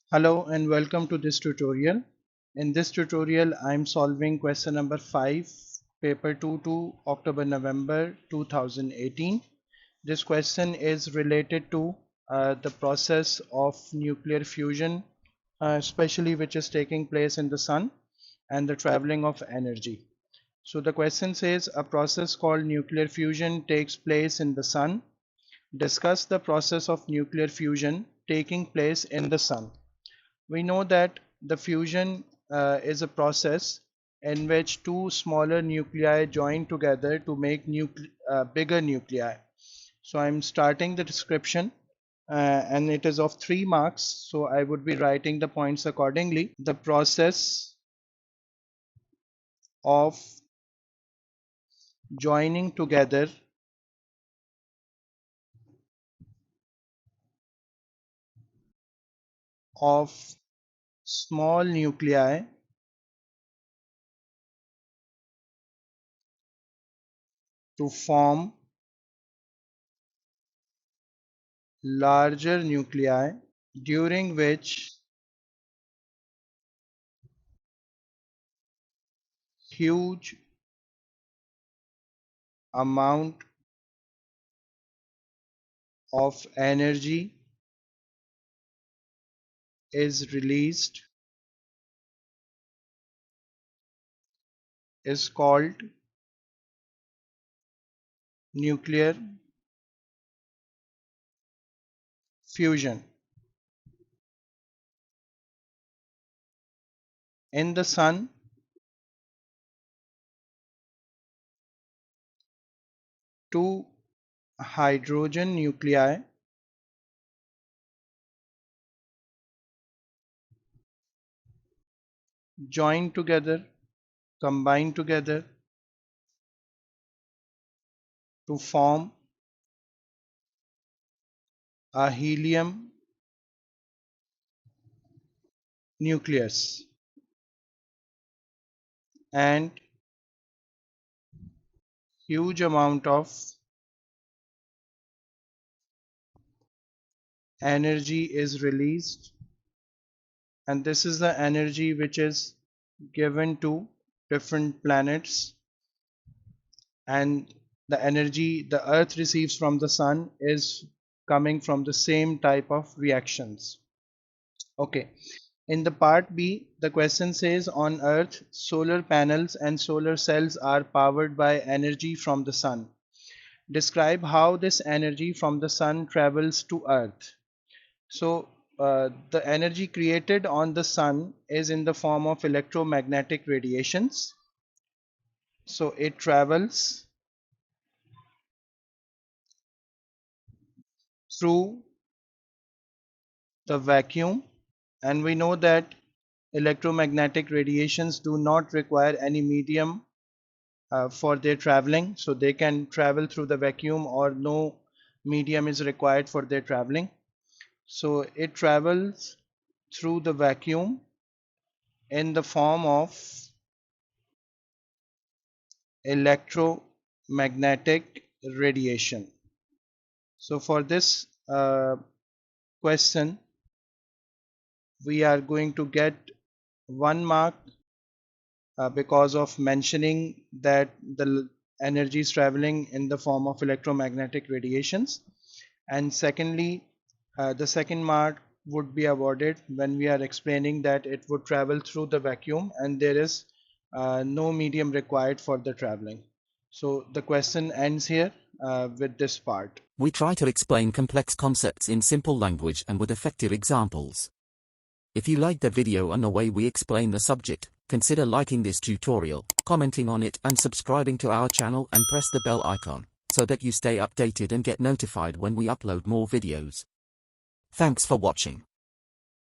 Hello and welcome to this tutorial. In this tutorial, I'm solving question number 5, paper 2 to October-November 2018. This question is related to the process of nuclear fusion, especially which is taking place in the sun and the traveling of energy. So the question says a process called nuclear fusion takes place in the sun. Discuss the process of nuclear fusion taking place in the sun. We know that the fusion is a process in which two smaller nuclei join together to make bigger nuclei. So I'm starting the description and it is of 3 marks, so I would be writing the points accordingly. The process of joining together of small nuclei to form larger nuclei, during which huge amount of energy is released, is called nuclear fusion. In the sun, two hydrogen nuclei join together, combine together to form a helium nucleus, and huge amount of energy is released, and this is the energy which is given to different planets, and the energy the earth receives from the sun is coming from the same type of reactions. Okay, in the part B, the question says on earth solar panels and solar cells are powered by energy from the sun. Describe how this energy from the sun travels to earth. So the energy created on the sun is in the form of electromagnetic radiations. So it travels through the vacuum, and we know that electromagnetic radiations do not require any medium for their traveling, so they can travel through the vacuum or no medium is required for their traveling. So it travels through the vacuum in the form of electromagnetic radiation. So for this question, we are going to get 1 mark because of mentioning that the energy is traveling in the form of electromagnetic radiations, and secondly, the second mark would be awarded when we are explaining that it would travel through the vacuum and there is no medium required for the traveling. So the question ends here with this part. We try to explain complex concepts in simple language and with effective examples. If you like the video and the way we explain the subject, consider liking this tutorial, commenting on it and subscribing to our channel and press the bell icon, so that you stay updated and get notified when we upload more videos. Thanks for watching.